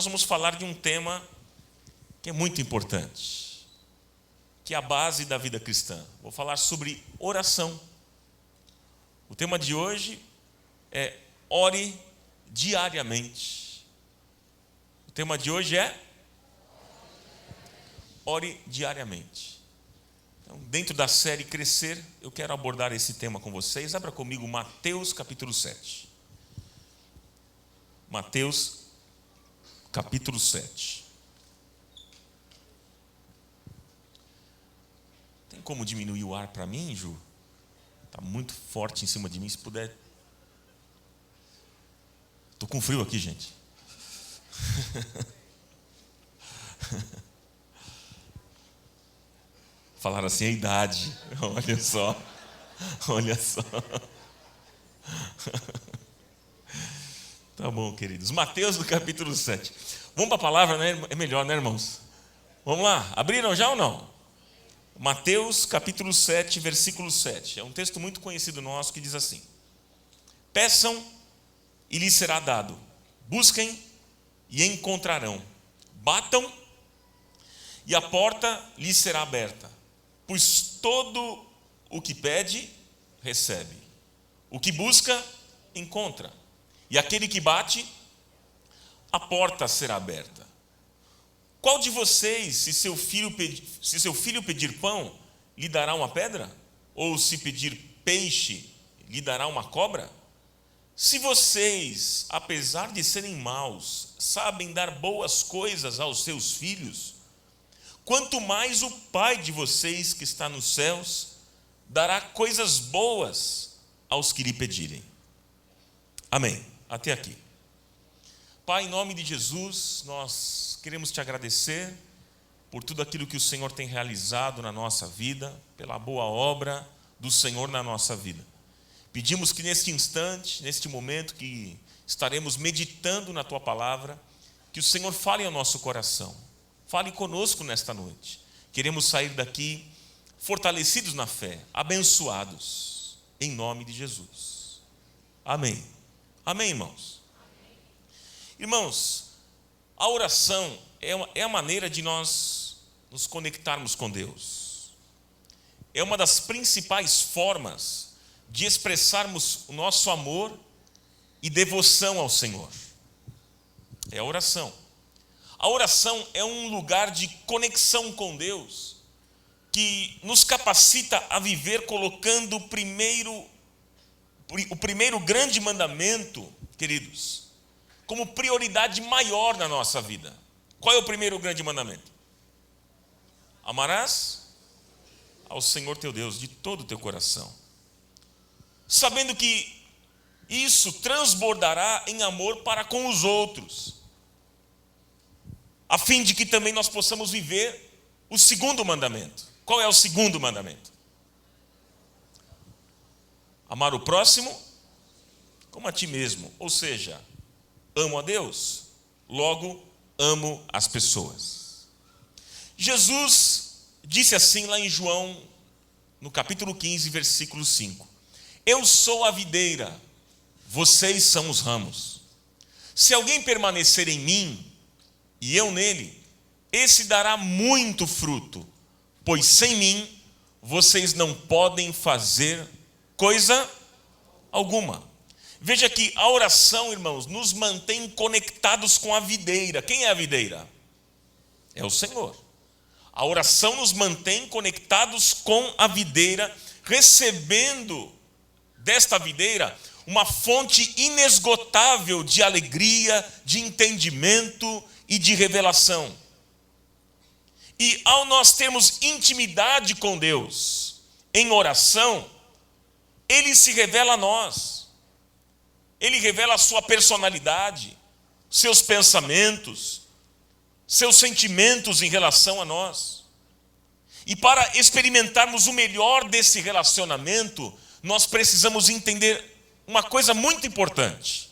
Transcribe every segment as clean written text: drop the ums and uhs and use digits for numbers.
nós vamos falar de um tema que é muito importante, que é a base da vida cristã. Vou falar sobre oração. O tema de hoje é ore diariamente. O tema de hoje é ore diariamente. Então, dentro da série Crescer, eu quero abordar esse tema com vocês. Abra comigo Mateus capítulo 7. Mateus capítulo 7. Tem como diminuir o ar para mim, Ju? Está muito forte em cima de mim, se puder. Estou com frio aqui, gente. Falaram assim, a idade. Olha só. Olha só. Tá bom, queridos. Mateus do capítulo 7. Vamos para a palavra, né? É melhor, né, irmãos? Vamos lá. Abriram já ou não? Mateus capítulo 7, versículo 7. É um texto muito conhecido nosso que diz assim: peçam e lhes será dado. Busquem e encontrarão. Batam e a porta lhes será aberta. Pois todo o que pede, recebe. O que busca, encontra. E aquele que bate, a porta será aberta. Qual de vocês, se seu filho pedir pão, lhe dará uma pedra? Ou se pedir peixe, lhe dará uma cobra? Se vocês, apesar de serem maus, sabem dar boas coisas aos seus filhos, quanto mais o Pai de vocês que está nos céus dará coisas boas aos que lhe pedirem. Amém. Até aqui. Pai, em nome de Jesus, nós queremos te agradecer por tudo aquilo que o Senhor tem realizado na nossa vida, pela boa obra do Senhor na nossa vida. Pedimos que neste instante, neste momento que estaremos meditando na tua palavra, que o Senhor fale ao nosso coração. Fale conosco nesta noite. Queremos sair daqui fortalecidos na fé, abençoados, em nome de Jesus. Amém. Amém, irmãos? Amém. Irmãos, a oração é a maneira de nós nos conectarmos com Deus. É uma das principais formas de expressarmos o nosso amor e devoção ao Senhor. É a oração. A oração é um lugar de conexão com Deus que nos capacita a viver colocando o primeiro grande mandamento, queridos, como prioridade maior na nossa vida. Qual é o primeiro grande mandamento? Amarás ao Senhor teu Deus de todo o teu coração, sabendo que isso transbordará em amor para com os outros, a fim de que também nós possamos viver o segundo mandamento. Qual é o segundo mandamento? Amar o próximo como a ti mesmo. Ou seja, amo a Deus, logo amo as pessoas. Jesus disse assim lá em João, no capítulo 15, versículo 5. Eu sou a videira, vocês são os ramos. Se alguém permanecer em mim, e eu nele, esse dará muito fruto, pois sem mim vocês não podem fazer coisa alguma. Veja que a oração, irmãos, nos mantém conectados com a videira. Quem é a videira? É o Senhor. A oração nos mantém conectados com a videira, recebendo desta videira uma fonte inesgotável de alegria, de entendimento e de revelação. E ao nós termos intimidade com Deus em oração, Ele se revela a nós. Ele revela a sua personalidade, seus pensamentos, seus sentimentos em relação a nós. E para experimentarmos o melhor desse relacionamento, nós precisamos entender uma coisa muito importante: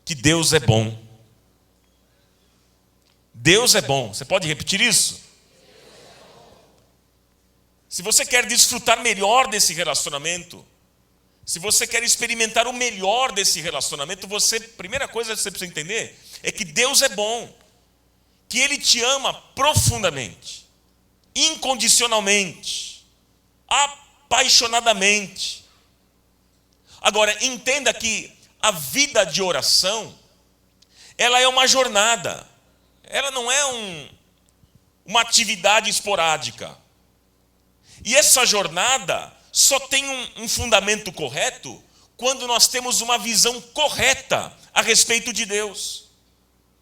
que Deus é bom. Deus é bom. Você pode repetir isso? Se você quer desfrutar melhor desse relacionamento, se você quer experimentar o melhor desse relacionamento, primeira coisa que você precisa entender é que Deus é bom, que Ele te ama profundamente, incondicionalmente, apaixonadamente. Agora, entenda que a vida de oração, ela é uma jornada, ela não é uma atividade esporádica. E essa jornada só tem um fundamento correto quando nós temos uma visão correta a respeito de Deus.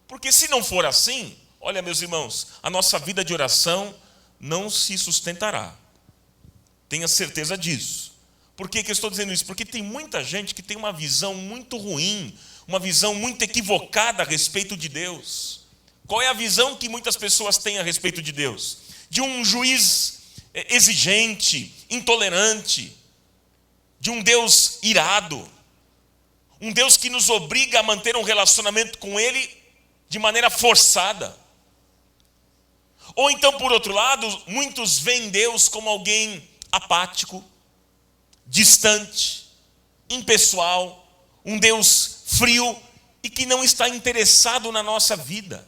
Porque se não for assim, olha, meus irmãos, a nossa vida de oração não se sustentará. Tenha certeza disso. Por que eu estou dizendo isso? Porque tem muita gente que tem uma visão muito ruim, uma visão muito equivocada a respeito de Deus. Qual é a visão que muitas pessoas têm a respeito de Deus? De um juiz exigente, intolerante, de um Deus irado, um Deus que nos obriga a manter um relacionamento com Ele de maneira forçada. Ou então, por outro lado, muitos veem Deus como alguém apático, distante, impessoal, um Deus frio e que não está interessado na nossa vida.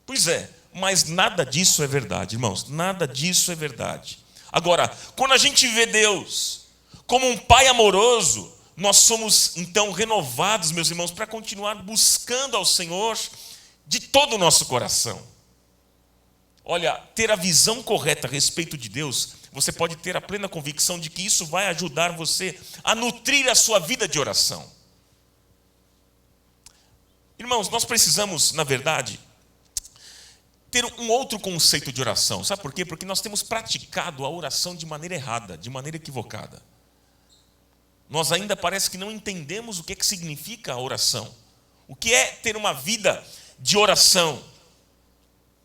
Pois é, mas nada disso é verdade, irmãos, nada disso é verdade. Agora, quando a gente vê Deus como um Pai amoroso, nós somos então renovados, meus irmãos, para continuar buscando ao Senhor de todo o nosso coração. Olha, ter a visão correta a respeito de Deus, você pode ter a plena convicção de que isso vai ajudar você a nutrir a sua vida de oração. Irmãos, nós precisamos, na verdade, ter um outro conceito de oração. Sabe por quê? Porque nós temos praticado a oração de maneira errada, de maneira equivocada. Nós ainda parece que não entendemos o que significa a oração. O que é ter uma vida de oração?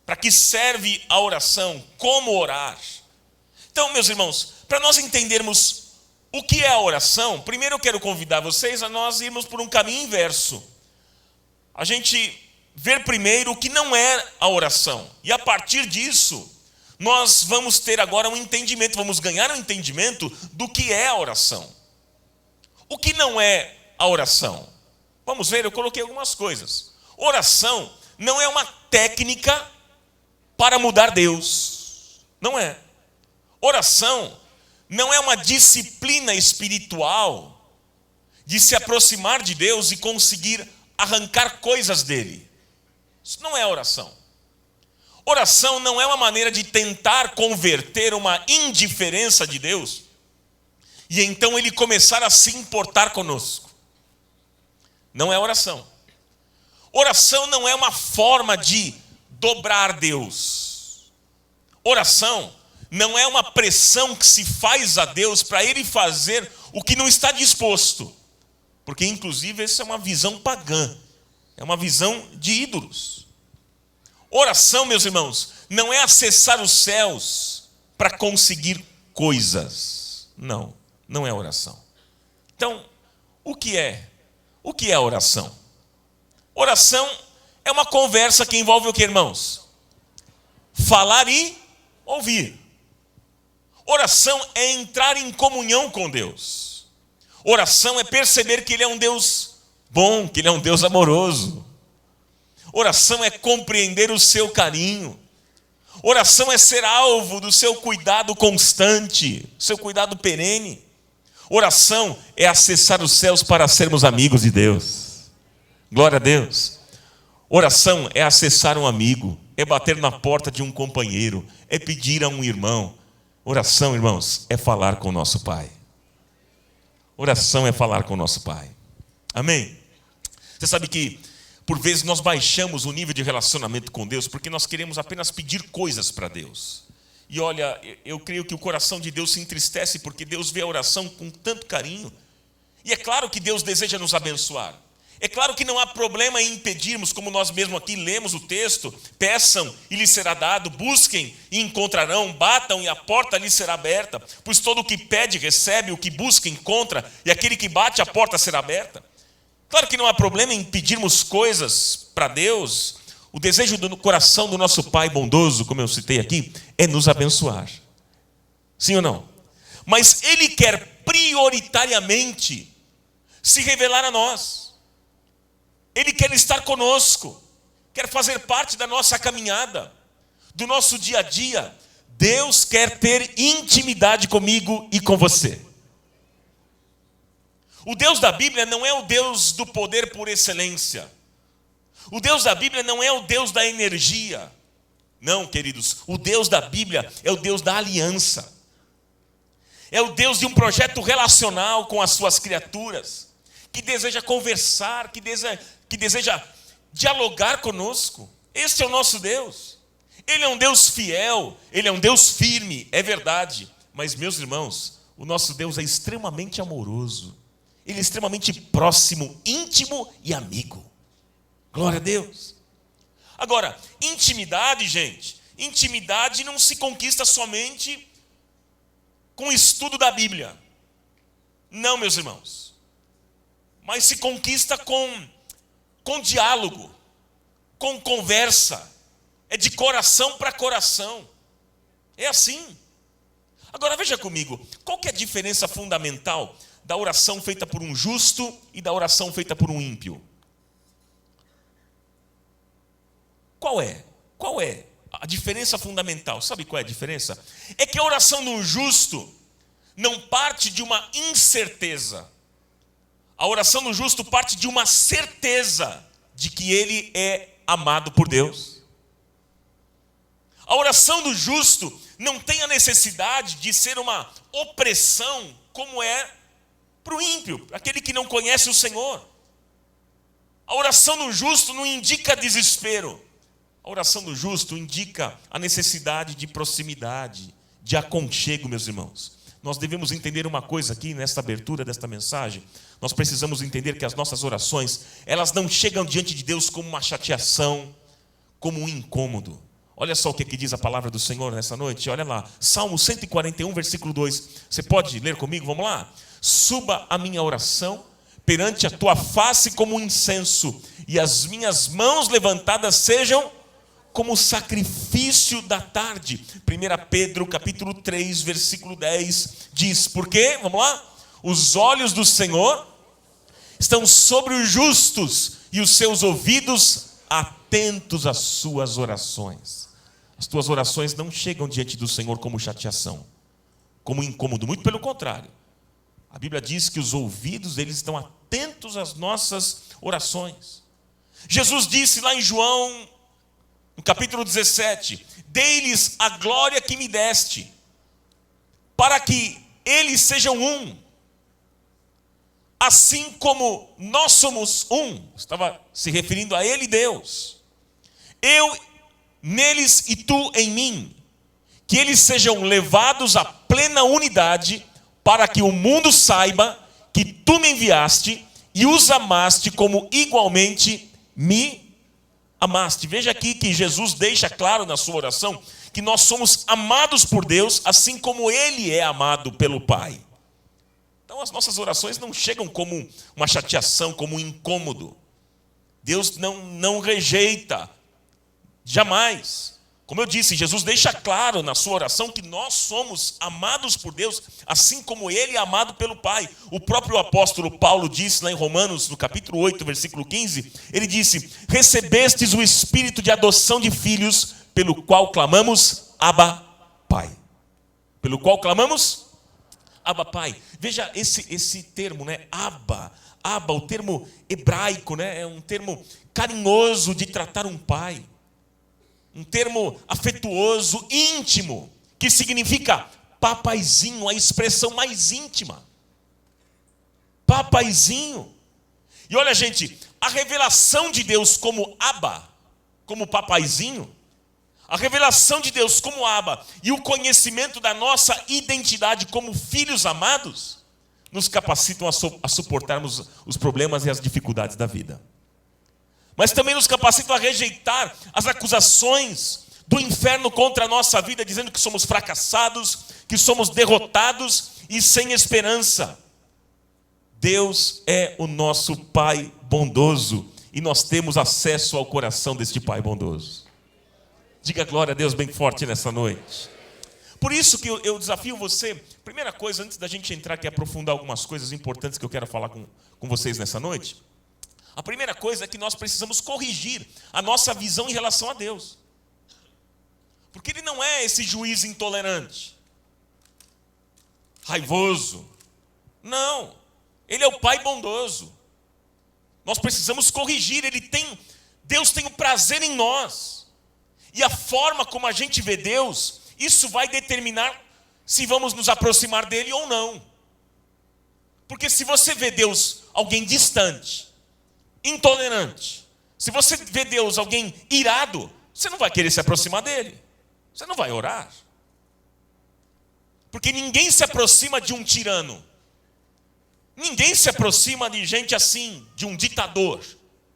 Para que serve a oração? Como orar? Então, meus irmãos, para nós entendermos o que é a oração, primeiro eu quero convidar vocês a nós irmos por um caminho inverso. A gente ver primeiro o que não é a oração. E a partir disso, nós vamos ter agora um entendimento, vamos ganhar um entendimento do que é a oração. O que não é a oração? Vamos ver, eu coloquei algumas coisas. Oração não é uma técnica para mudar Deus. Não é. Oração não é uma disciplina espiritual de se aproximar de Deus e conseguir arrancar coisas dele. Isso não é oração. Oração não é uma maneira de tentar converter uma indiferença de Deus e então Ele começar a se importar conosco. Não é oração. Oração não é uma forma de dobrar Deus. Oração não é uma pressão que se faz a Deus para Ele fazer o que não está disposto. Porque, inclusive, essa é uma visão pagã. É uma visão de ídolos. Oração, meus irmãos, não é acessar os céus para conseguir coisas. Não, não é oração. Então, o que é? O que é a oração? Oração é uma conversa que envolve o que, irmãos? Falar e ouvir. Oração é entrar em comunhão com Deus. Oração é perceber que Ele é um Deus bom, que Ele é um Deus amoroso. Oração é compreender o seu carinho. Oração é ser alvo do seu cuidado constante, seu cuidado perene. Oração é acessar os céus para sermos amigos de Deus. Glória a Deus. Oração é acessar um amigo, é bater na porta de um companheiro, é pedir a um irmão. Oração, irmãos, é falar com o nosso Pai. Oração é falar com o nosso Pai. Amém? Você sabe que, por vezes, nós baixamos o nível de relacionamento com Deus porque nós queremos apenas pedir coisas para Deus. E olha, eu creio que o coração de Deus se entristece porque Deus vê a oração com tanto carinho. E é claro que Deus deseja nos abençoar. É claro que não há problema em pedirmos, como nós mesmos aqui lemos o texto, peçam e lhes será dado, busquem e encontrarão, batam e a porta lhes será aberta, pois todo o que pede recebe, o que busca encontra, e aquele que bate a porta será aberta. Claro que não há problema em pedirmos coisas para Deus. O desejo do coração do nosso Pai bondoso, como eu citei aqui, é nos abençoar. Sim ou não? Mas Ele quer prioritariamente se revelar a nós. Ele quer estar conosco, quer fazer parte da nossa caminhada, do nosso dia a dia. Deus quer ter intimidade comigo e com você. O Deus da Bíblia não é o Deus do poder por excelência. O Deus da Bíblia não é o Deus da energia. Não, queridos, o Deus da Bíblia é o Deus da aliança. É o Deus de um projeto relacional com as suas criaturas, que deseja conversar, que deseja dialogar conosco. Esse é o nosso Deus. Ele é um Deus fiel, Ele é um Deus firme, é verdade. Mas, meus irmãos, o nosso Deus é extremamente amoroso. Ele é extremamente próximo, íntimo e amigo. Glória a Deus. Agora, intimidade, gente, intimidade não se conquista somente com o estudo da Bíblia. Não, meus irmãos. Mas se conquista com diálogo, com conversa. É de coração para coração. É assim. Agora veja comigo, qual que é a diferença fundamental da oração feita por um justo e da oração feita por um ímpio? Qual é? Qual é a diferença fundamental? Sabe qual é a diferença? É que a oração do justo não parte de uma incerteza. A oração do justo parte de uma certeza de que ele é amado por Deus. A oração do justo não tem a necessidade de ser uma opressão como é para o ímpio, aquele que não conhece o Senhor. A oração do justo não indica desespero. A oração do justo indica a necessidade de proximidade, de aconchego, meus irmãos. Nós devemos entender uma coisa aqui, nesta abertura desta mensagem. Nós precisamos entender que as nossas orações, elas não chegam diante de Deus como uma chateação, como um incômodo. Olha só o que diz a palavra do Senhor nessa noite. Olha lá, Salmo 141, versículo 2. Você pode ler comigo? Vamos lá? Suba a minha oração perante a tua face como um incenso, e as minhas mãos levantadas sejam como o sacrifício da tarde. 1 Pedro capítulo 3, versículo 10 diz, por quê? Vamos lá? Os olhos do Senhor estão sobre os justos e os seus ouvidos atentos às suas orações. As tuas orações não chegam diante do Senhor como chateação, como incômodo, muito pelo contrário. A Bíblia diz que os ouvidos deles estão atentos às nossas orações. Jesus disse lá em João, no capítulo 17, dei-lhes a glória que me deste, para que eles sejam um, assim como nós somos um. Estava se referindo a Ele, Deus. Eu neles e tu em mim, que eles sejam levados à plena unidade, para que o mundo saiba que tu me enviaste e os amaste como igualmente me amaste. Veja aqui que Jesus deixa claro na sua oração que nós somos amados por Deus, assim como Ele é amado pelo Pai. Então as nossas orações não chegam como uma chateação, como um incômodo. Deus não rejeita, jamais. Como eu disse, Jesus deixa claro na sua oração que nós somos amados por Deus, assim como Ele é amado pelo Pai. O próprio apóstolo Paulo disse lá em Romanos, no capítulo 8, versículo 15, ele disse, recebestes o espírito de adoção de filhos, pelo qual clamamos, Abba, Pai. Pelo qual clamamos, Abba, Pai. Veja esse termo, né? Abba, o termo hebraico, né? É um termo carinhoso de tratar um pai. Um termo afetuoso, íntimo, que significa papaizinho, a expressão mais íntima. Papaizinho. E olha, gente, a revelação de Deus como Abba, como papaizinho, a revelação de Deus como Abba e o conhecimento da nossa identidade como filhos amados, nos capacitam a suportarmos os problemas e as dificuldades da vida. Mas também nos capacitam a rejeitar as acusações do inferno contra a nossa vida, dizendo que somos fracassados, que somos derrotados e sem esperança. Deus é o nosso Pai bondoso e nós temos acesso ao coração deste Pai bondoso. Diga glória a Deus bem forte nessa noite. Por isso que eu desafio você, primeira coisa, antes da gente entrar aqui e aprofundar algumas coisas importantes que eu quero falar com vocês nessa noite, A primeira coisa é que nós precisamos corrigir a nossa visão em relação a Deus. Porque Ele não é esse juiz intolerante, raivoso. Não, Ele é o Pai bondoso. Nós precisamos corrigir, Deus tem o prazer em nós. E a forma como a gente vê Deus, isso vai determinar se vamos nos aproximar dele ou não. Porque se você vê Deus alguém distante, intolerante, se você vê Deus alguém irado, você não vai querer se aproximar dele. Você não vai orar. Porque ninguém se aproxima de um tirano. Ninguém se aproxima de gente assim, de um ditador.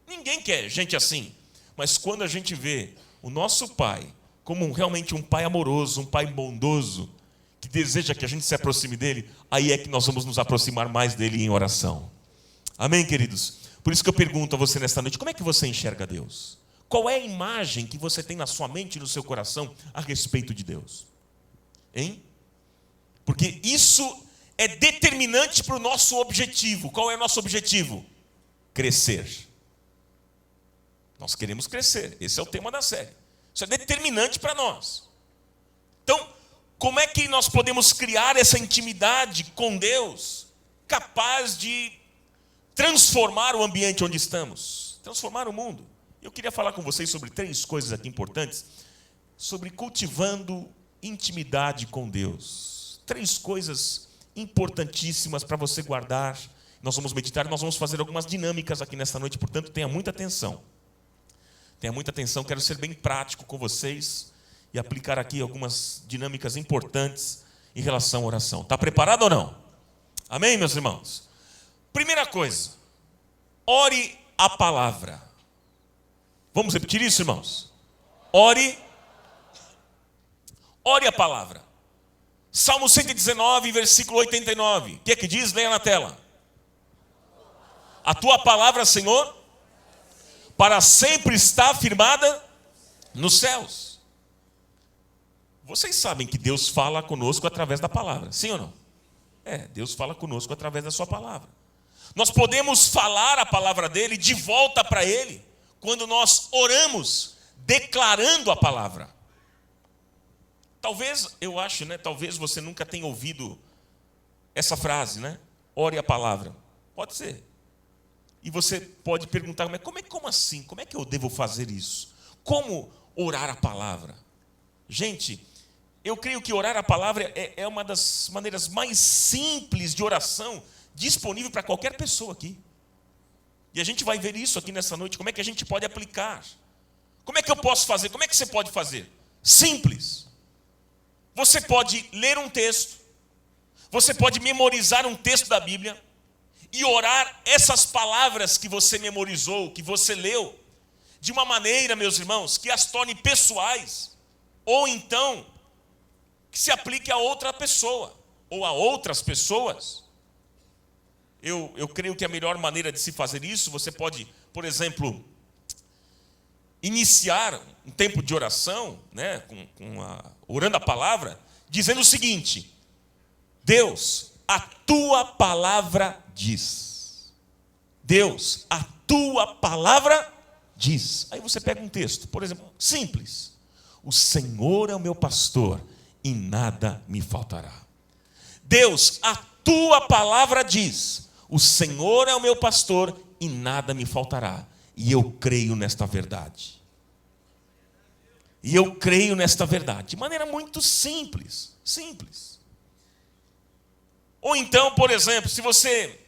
Ninguém quer gente assim. Mas quando a gente vê o nosso Pai como realmente um Pai amoroso, um Pai bondoso, que deseja que a gente se aproxime dele, aí é que nós vamos nos aproximar mais dele em oração. Amém, queridos? Por isso que eu pergunto a você nesta noite, como é que você enxerga Deus? Qual é a imagem que você tem na sua mente e no seu coração a respeito de Deus? Hein? Porque isso é determinante para o nosso objetivo. Qual é o nosso objetivo? Crescer. Nós queremos crescer. Esse é o tema da série. Isso é determinante para nós. Então, como é que nós podemos criar essa intimidade com Deus, capaz de transformar o ambiente onde estamos, transformar o mundo? Eu queria falar com vocês sobre 3 coisas aqui importantes, sobre cultivando intimidade com Deus. 3 coisas importantíssimas para você guardar. Nós vamos meditar e nós vamos fazer algumas dinâmicas aqui nesta noite, portanto, tenha muita atenção. Tenha muita atenção, quero ser bem prático com vocês e aplicar aqui algumas dinâmicas importantes em relação à oração. Está preparado ou não? Amém, meus irmãos? Primeira coisa, ore a palavra. Vamos repetir isso, irmãos? Ore a palavra. Salmo 119, versículo 89. O que é que diz? Leia na tela. A tua palavra, Senhor, para sempre está firmada nos céus. Vocês sabem que Deus fala conosco através da palavra, sim ou não? Deus fala conosco através da sua palavra. Nós podemos falar a palavra dele de volta para ele, quando nós oramos, declarando a palavra. Talvez, eu acho, talvez você nunca tenha ouvido essa frase, ore a palavra. Pode ser. E você pode perguntar, mas como assim? Como é que eu devo fazer isso? Como orar a palavra? Gente, eu creio que orar a palavra é uma das maneiras mais simples de oração disponível para qualquer pessoa aqui. E a gente vai ver isso aqui nessa noite, como é que a gente pode aplicar. Como é que eu posso fazer? Como é que você pode fazer? Simples. Você pode ler um texto, você pode memorizar um texto da Bíblia e orar essas palavras que você memorizou, que você leu, de uma maneira, meus irmãos, que as torne pessoais, ou então que se aplique a outra pessoa, ou a outras pessoas. Eu creio que a melhor maneira de se fazer isso, você pode, por exemplo, iniciar um tempo de oração, orando a palavra, dizendo o seguinte: Deus, a tua palavra diz. Deus, a tua palavra diz. Aí você pega um texto, por exemplo, simples. O Senhor é o meu pastor e nada me faltará. Deus, a tua palavra diz. O Senhor é o meu pastor e nada me faltará. E eu creio nesta verdade. E eu creio nesta verdade. De maneira muito simples. Simples. Ou então, por exemplo, se você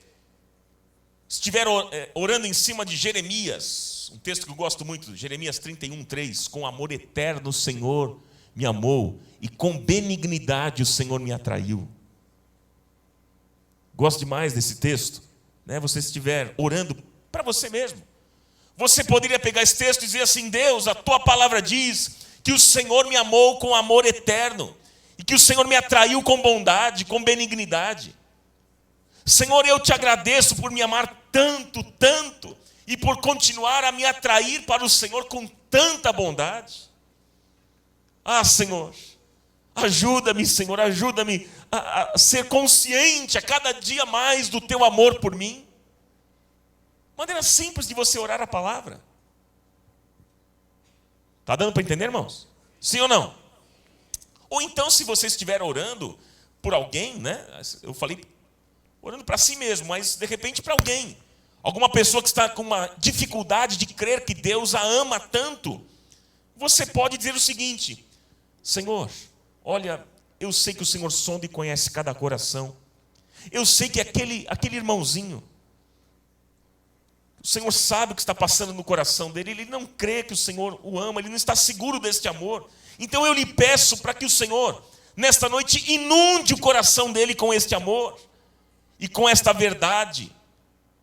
estiver orando em cima de Jeremias, um texto que eu gosto muito, Jeremias 31:3, com amor eterno o Senhor me amou e com benignidade o Senhor me atraiu. Gosto demais desse texto. Você estiver orando para você mesmo, você poderia pegar esse texto e dizer assim: Deus, a tua palavra diz que o Senhor me amou com amor eterno e que o Senhor me atraiu com bondade, com benignidade. Senhor, eu te agradeço por me amar tanto, tanto, e por continuar a me atrair para o Senhor com tanta bondade. Ah, Senhor, ajuda-me, Senhor, ajuda-me a ser consciente a cada dia mais do teu amor por mim. Maneira simples de você orar a palavra. Está dando para entender, irmãos? Sim ou não? Ou então, se você estiver orando por alguém, né? Eu falei, orando para si mesmo, mas de repente para alguém. Alguma pessoa que está com uma dificuldade de crer que Deus a ama tanto. Você pode dizer o seguinte: Senhor, olha, eu sei que o Senhor sonda e conhece cada coração. Eu sei que aquele irmãozinho, o Senhor sabe o que está passando no coração dele. Ele não crê que o Senhor o ama, ele não está seguro deste amor. Então eu lhe peço para que o Senhor, nesta noite, inunde o coração dele com este amor e com esta verdade,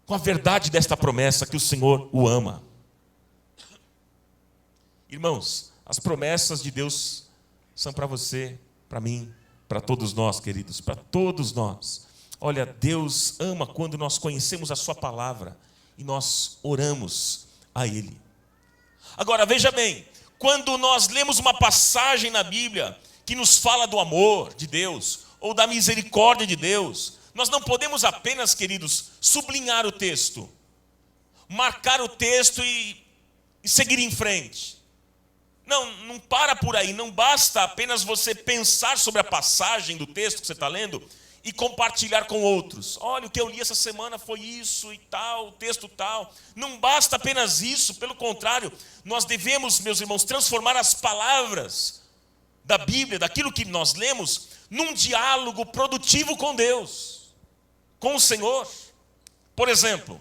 com a verdade desta promessa que o Senhor o ama. Irmãos, as promessas de Deus são para você, para mim, para todos nós, queridos, para todos nós. Olha, Deus ama quando nós conhecemos a sua palavra e nós oramos a Ele. Agora, veja bem, quando nós lemos uma passagem na Bíblia que nos fala do amor de Deus ou da misericórdia de Deus, nós não podemos apenas, queridos, sublinhar o texto, marcar o texto e seguir em frente. Não para por aí, não basta apenas você pensar sobre a passagem do texto que você está lendo e compartilhar com outros. Olha, o que eu li essa semana foi isso e tal, o texto tal. Não basta apenas isso, pelo contrário, nós devemos, meus irmãos, transformar as palavras da Bíblia, daquilo que nós lemos, num diálogo produtivo com Deus, com o Senhor. Por exemplo,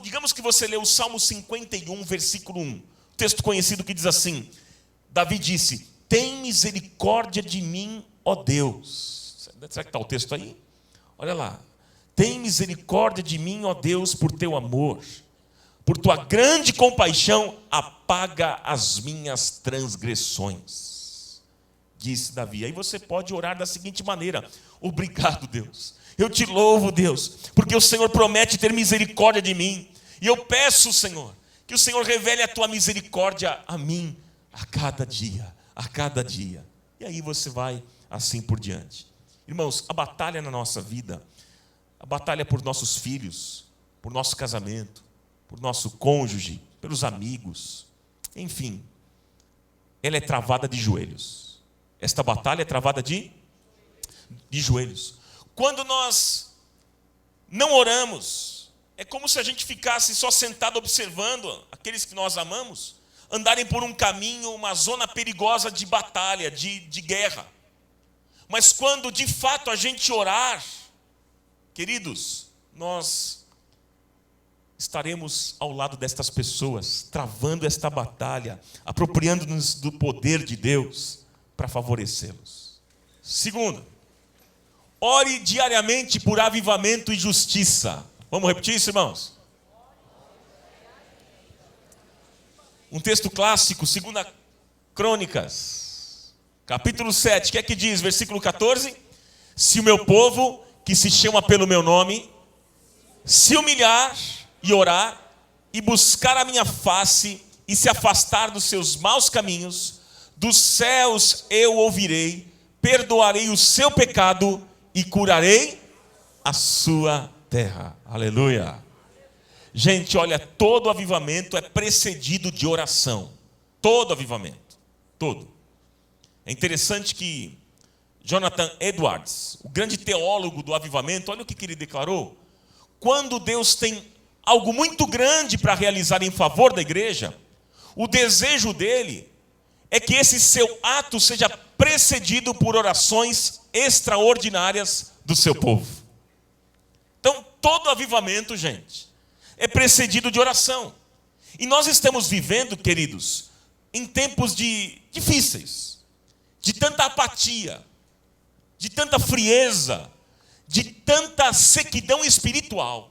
digamos que você leu o Salmo 51, versículo 1, texto conhecido que diz assim: Davi disse, tem misericórdia de mim, ó Deus. Será que está o texto aí? Olha lá. Tem misericórdia de mim, ó Deus, por teu amor. Por tua grande compaixão, apaga as minhas transgressões. Disse Davi. Aí você pode orar da seguinte maneira: obrigado, Deus. Eu te louvo, Deus, porque o Senhor promete ter misericórdia de mim. E eu peço, Senhor, que o Senhor revele a tua misericórdia a mim a cada dia, a cada dia. E aí você vai assim por diante. Irmãos, a batalha na nossa vida, a batalha por nossos filhos, por nosso casamento, por nosso cônjuge, pelos amigos, enfim, ela é travada de joelhos. Esta batalha é travada de joelhos. Quando nós não oramos, é como se a gente ficasse só sentado observando aqueles que nós amamos andarem por um caminho, uma zona perigosa de batalha, de guerra. Mas quando de fato a gente orar, queridos, nós estaremos ao lado destas pessoas, travando esta batalha, apropriando-nos do poder de Deus para favorecê-los. Segundo, ore diariamente por avivamento e justiça. Vamos repetir isso, irmãos? Um texto clássico, 2 Crônicas, capítulo 7, o que é que diz? Versículo 14: se o meu povo, que se chama pelo meu nome, se humilhar e orar, e buscar a minha face, e se afastar dos seus maus caminhos, dos céus eu ouvirei, perdoarei o seu pecado, e curarei a sua terra. Aleluia. Gente, olha, todo avivamento é precedido de oração. Todo avivamento. Todo. É interessante que Jonathan Edwards, o grande teólogo do avivamento, olha o que ele declarou. Quando Deus tem algo muito grande para realizar em favor da igreja, o desejo dele é que esse seu ato seja precedido por orações extraordinárias do seu povo. Então, todo avivamento, gente, é precedido de oração. E nós estamos vivendo, queridos, em tempos difíceis, de tanta apatia, de tanta frieza, de tanta sequidão espiritual.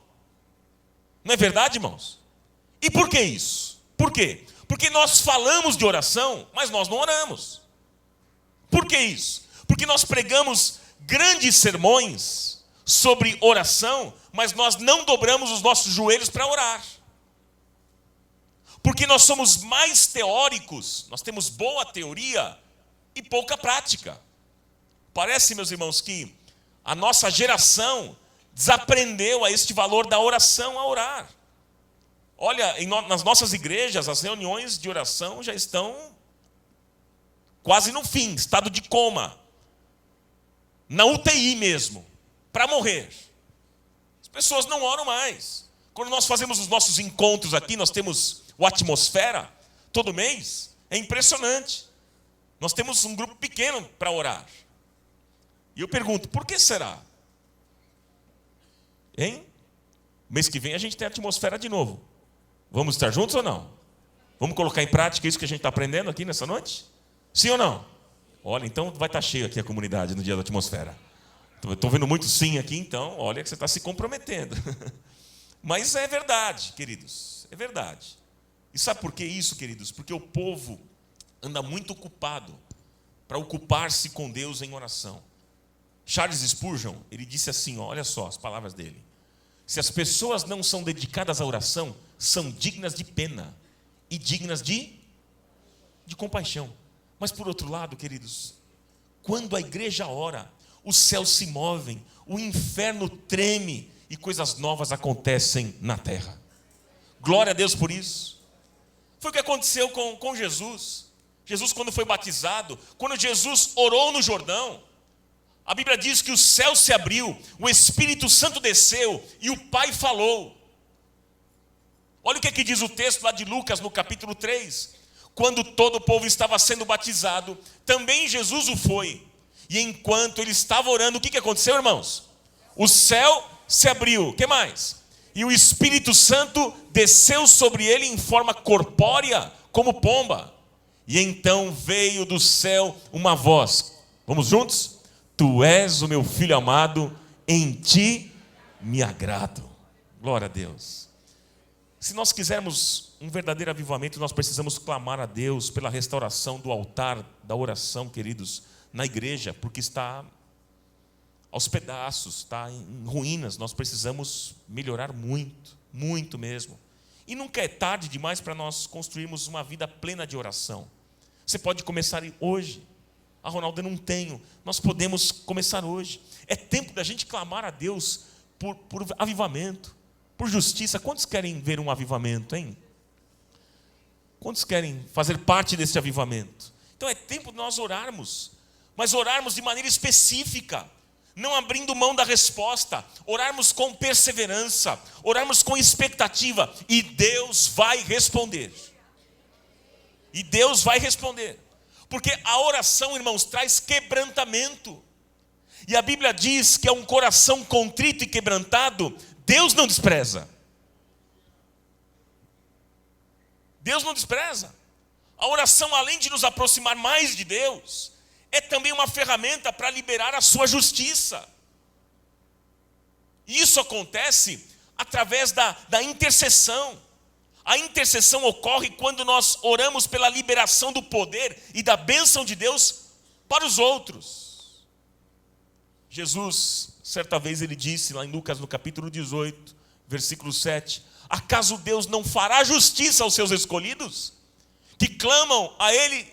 Não é verdade, irmãos? E por que isso? Por quê? Porque nós falamos de oração, mas nós não oramos. Por que isso? Porque nós pregamos grandes sermões sobre oração, mas nós não dobramos os nossos joelhos para orar. Porque nós somos mais teóricos, nós temos boa teoria e pouca prática. Parece, meus irmãos, que a nossa geração desaprendeu a este valor da oração, a orar. Olha, nas nossas igrejas, as reuniões de oração já estão quase no fim, estado de coma. Na UTI mesmo, para morrer. As pessoas não oram mais. Quando nós fazemos os nossos encontros aqui, nós temos o Atmosfera, todo mês, é impressionante. Nós temos um grupo pequeno para orar. E eu pergunto, por que será? Hein? Mês que vem a gente tem a Atmosfera de novo. Vamos estar juntos ou não? Vamos colocar em prática isso que a gente está aprendendo aqui nessa noite? Sim ou não? Olha, então vai estar cheio aqui a comunidade no dia da Atmosfera. Estou vendo muito sim aqui, então, olha que você está se comprometendo. Mas é verdade, queridos, é verdade. E sabe por que isso, queridos? Porque o povo anda muito ocupado para ocupar-se com Deus em oração. Charles Spurgeon, ele disse assim, olha só as palavras dele. Se as pessoas não são dedicadas à oração, são dignas de pena e dignas de compaixão. Mas por outro lado, queridos, quando a igreja ora, os céus se movem, o inferno treme e coisas novas acontecem na terra. Glória a Deus por isso. Foi o que aconteceu com Jesus. Jesus, quando foi batizado, quando Jesus orou no Jordão, a Bíblia diz que o céu se abriu, o Espírito Santo desceu e o Pai falou. Olha o que diz o texto lá de Lucas, no capítulo 3. Quando todo o povo estava sendo batizado, também Jesus o foi. E enquanto ele estava orando, o que aconteceu, irmãos? O céu se abriu. O que mais? E o Espírito Santo desceu sobre ele em forma corpórea, como pomba. E então veio do céu uma voz. Vamos juntos? Tu és o meu filho amado, em ti me agrado. Glória a Deus. Se nós quisermos um verdadeiro avivamento, nós precisamos clamar a Deus pela restauração do altar da oração, queridos, na igreja, porque está aos pedaços, está em ruínas. Nós precisamos melhorar muito, muito mesmo. E nunca é tarde demais para nós construirmos uma vida plena de oração. Você pode começar hoje. Ah, Ronaldo, eu não tenho. Nós podemos começar hoje. É tempo da gente clamar a Deus por avivamento, por justiça. Quantos querem ver um avivamento, hein? Quantos querem fazer parte desse avivamento? Então é tempo de nós orarmos, mas orarmos de maneira específica, não abrindo mão da resposta, orarmos com perseverança, orarmos com expectativa, e Deus vai responder. E Deus vai responder. Porque a oração, irmãos, traz quebrantamento. E a Bíblia diz que é um coração contrito e quebrantado, Deus não despreza. Deus não despreza. A oração, além de nos aproximar mais de Deus, é também uma ferramenta para liberar a sua justiça. E isso acontece através da intercessão. A intercessão ocorre quando nós oramos pela liberação do poder e da bênção de Deus para os outros. Jesus, certa vez ele disse lá em Lucas no capítulo 18, versículo 7, acaso Deus não fará justiça aos seus escolhidos, que clamam a Ele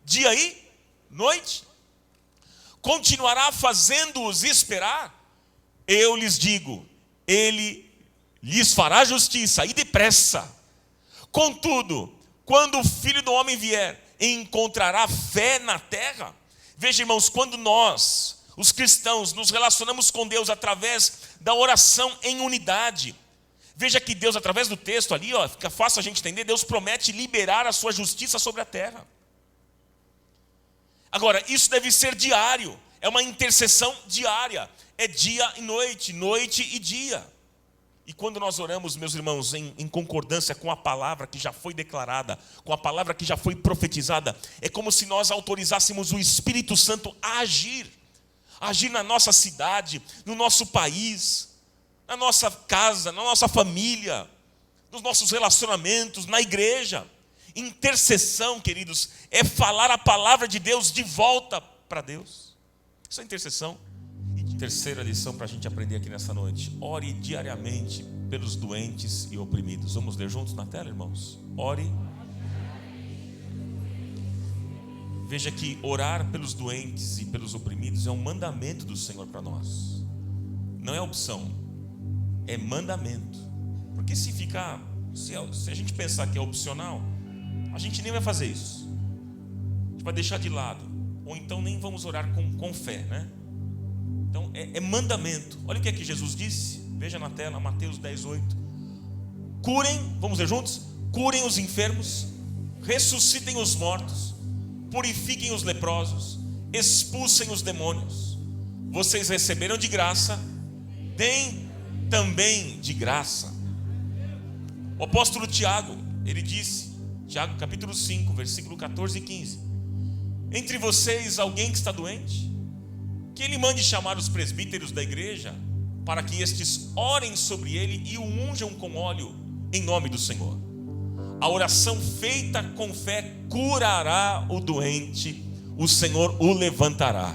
dia e noite? Continuará fazendo-os esperar? Eu lhes digo, Ele lhes fará justiça e depressa. Contudo, quando o Filho do Homem vier, encontrará fé na terra? Veja, irmãos, quando nós, os cristãos, nos relacionamos com Deus através da oração em unidade, veja que Deus, através do texto ali, fica fácil a gente entender, Deus promete liberar a sua justiça sobre a terra. Agora, isso deve ser diário, é uma intercessão diária, é dia e noite, noite e dia. E quando nós oramos, meus irmãos, em concordância com a palavra que já foi declarada, com a palavra que já foi profetizada, é como se nós autorizássemos o Espírito Santo a agir na nossa cidade, no nosso país, na nossa casa, na nossa família, nos nossos relacionamentos, na igreja. Intercessão, queridos, é falar a palavra de Deus de volta para Deus. Isso é intercessão. E terceira lição para a gente aprender aqui nessa noite: ore diariamente pelos doentes e oprimidos. Vamos ler juntos na tela, irmãos? Ore. Veja que orar pelos doentes e pelos oprimidos é um mandamento do Senhor para nós. Não é opção, é mandamento. Porque se Se a gente pensar que é opcional, a gente nem vai fazer isso. A gente vai deixar de lado. Ou então nem vamos orar com fé, né? Então é mandamento. Olha o que é que Jesus disse. Veja na tela, Mateus 10:8. Curem, vamos ler juntos? Curem os enfermos, ressuscitem os mortos, purifiquem os leprosos, expulsem os demônios. Vocês receberam de graça, deem também de graça. O apóstolo Tiago, ele disse, Tiago capítulo 5, versículo 14 e 15: entre vocês alguém que está doente, que ele mande chamar os presbíteros da igreja, para que estes orem sobre ele e o unjam com óleo em nome do Senhor. A oração feita com fé curará o doente, o Senhor o levantará.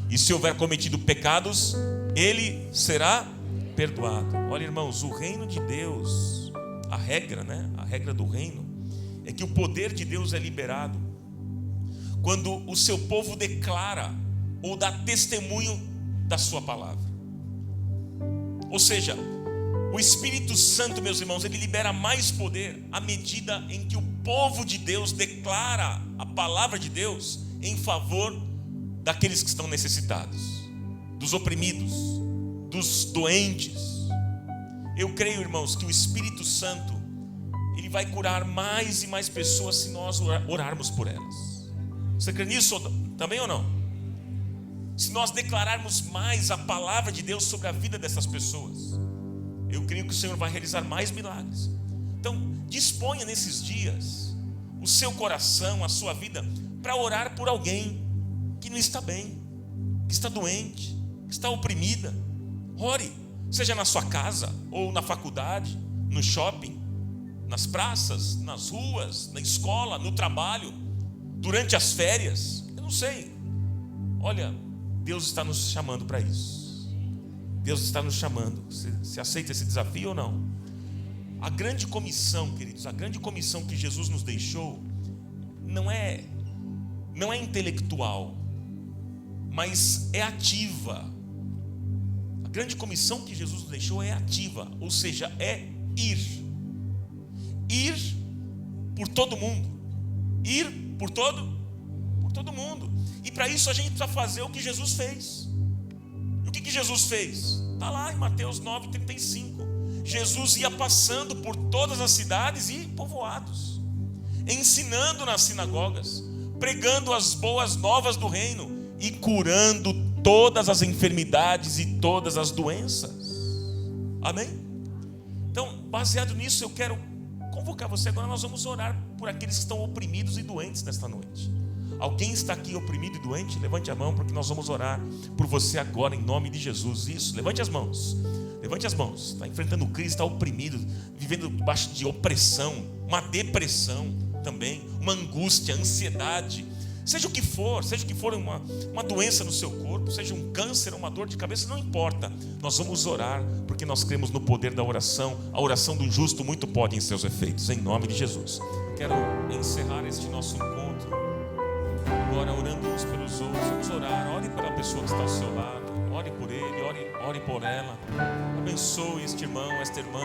E se houver cometido pecados, ele será perdoado. Olha, irmãos, o reino de Deus, a regra, né? A regra do reino é que o poder de Deus é liberado quando o seu povo declara ou dá testemunho da sua palavra. Ou seja, o Espírito Santo, meus irmãos, ele libera mais poder à medida em que o povo de Deus declara a palavra de Deus em favor daqueles que estão necessitados, dos oprimidos, dos doentes. Eu creio, irmãos, que o Espírito Santo, ele vai curar mais e mais pessoas se nós orarmos por elas. Você crê nisso também ou não? Se nós declararmos mais a palavra de Deus sobre a vida dessas pessoas, eu creio que o Senhor vai realizar mais milagres. Então, disponha nesses dias o seu coração, a sua vida, para orar por alguém que não está bem, que está doente, que está oprimida. Ore, seja na sua casa, ou na faculdade, no shopping, nas praças, nas ruas, na escola, no trabalho, durante as férias, eu não sei. Olha, Deus está nos chamando para isso. Deus está nos chamando. Você aceita esse desafio ou não? A grande comissão, queridos, a grande comissão que Jesus nos deixou não é intelectual, mas é ativa. A grande comissão que Jesus nos deixou é ativa, ou seja, é ir por todo mundo, ir por todo mundo. E para isso a gente precisa fazer o que Jesus fez. E o que Jesus fez? Está lá em Mateus 9:35. Jesus ia passando por todas as cidades e povoados, ensinando nas sinagogas, pregando as boas novas do reino e curando todas as enfermidades e todas as doenças. Amém? Então, baseado nisso, eu quero convocar você agora. Nós vamos orar por aqueles que estão oprimidos e doentes nesta noite. Alguém está aqui oprimido e doente? Levante a mão, porque nós vamos orar por você agora em nome de Jesus. Isso, levante as mãos. Levante as mãos. Está enfrentando crise, está oprimido, vivendo debaixo de opressão, uma depressão também, uma angústia, ansiedade. Seja o que for uma doença no seu corpo, seja um câncer, uma dor de cabeça, não importa. Nós vamos orar, porque nós cremos no poder da oração. A oração do justo muito pode em seus efeitos, em nome de Jesus. Quero encerrar este nosso encontro agora orando uns pelos outros. Vamos orar. Ore pela pessoa que está ao seu lado, ore por ele, ore por ela. Abençoe este irmão, esta irmã.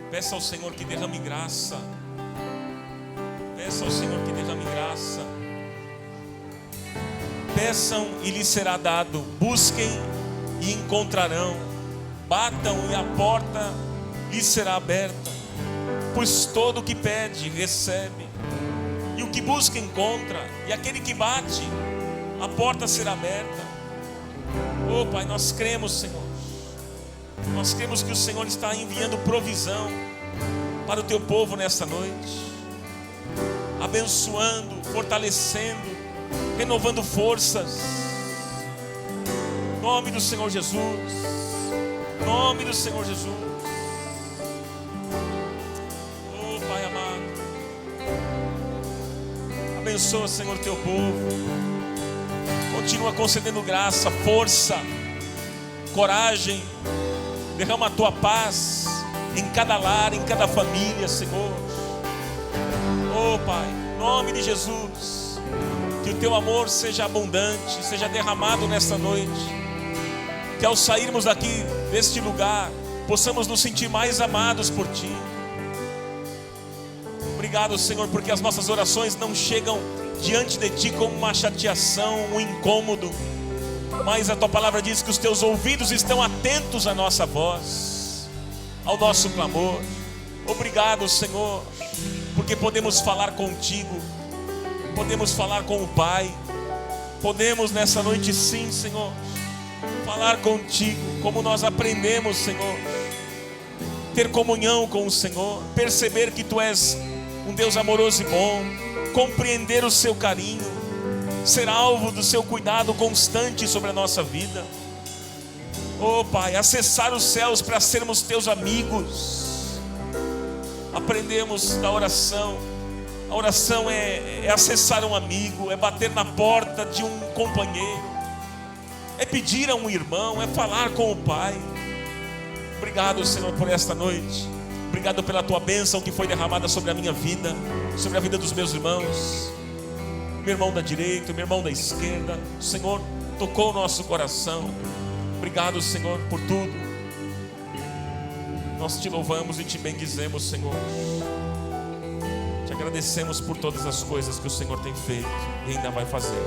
Peça ao Senhor que derrame graça. Peça ao Senhor que derrame graça. Peçam e lhes será dado. Busquem e encontrarão. Batam e a porta lhes será aberta. Pois todo o que pede, recebe. E o que busca, encontra. E aquele que bate, a porta será aberta. Oh Pai, nós cremos, Senhor. Nós cremos que o Senhor está enviando provisão para o teu povo nesta noite, abençoando, fortalecendo, renovando forças. Em nome do Senhor Jesus. Em nome do Senhor Jesus. Oh Pai amado, abençoa, Senhor, teu povo. Continua concedendo graça, força, coragem. Derrama a tua paz em cada lar, em cada família, Senhor. Oh Pai, em nome de Jesus, que o teu amor seja abundante, seja derramado nesta noite. Que ao sairmos daqui deste lugar, possamos nos sentir mais amados por Ti. Obrigado, Senhor, porque as nossas orações não chegam diante de Ti como uma chateação, um incômodo, mas a Tua palavra diz que os Teus ouvidos estão atentos à nossa voz, ao nosso clamor. Obrigado, Senhor, porque podemos falar contigo, podemos falar com o Pai, podemos nessa noite sim, Senhor, falar contigo, como nós aprendemos, Senhor, ter comunhão com o Senhor, perceber que Tu és um Deus amoroso e bom, compreender o Seu carinho, ser alvo do Seu cuidado constante sobre a nossa vida. Oh Pai, acessar os céus para sermos Teus amigos. Aprendemos da oração. A oração é acessar um amigo, é bater na porta de um companheiro, é pedir a um irmão, é falar com o Pai. Obrigado, Senhor, por esta noite. Obrigado pela Tua bênção que foi derramada sobre a minha vida, sobre a vida dos meus irmãos. Meu irmão da direita, meu irmão da esquerda. O Senhor tocou o nosso coração. Obrigado, Senhor, por tudo. Nós Te louvamos e Te bendizemos, Senhor. Te agradecemos por todas as coisas que o Senhor tem feito e ainda vai fazer.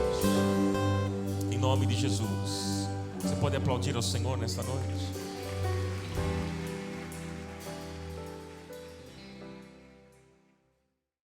Em nome de Jesus. Você pode aplaudir ao Senhor nesta noite?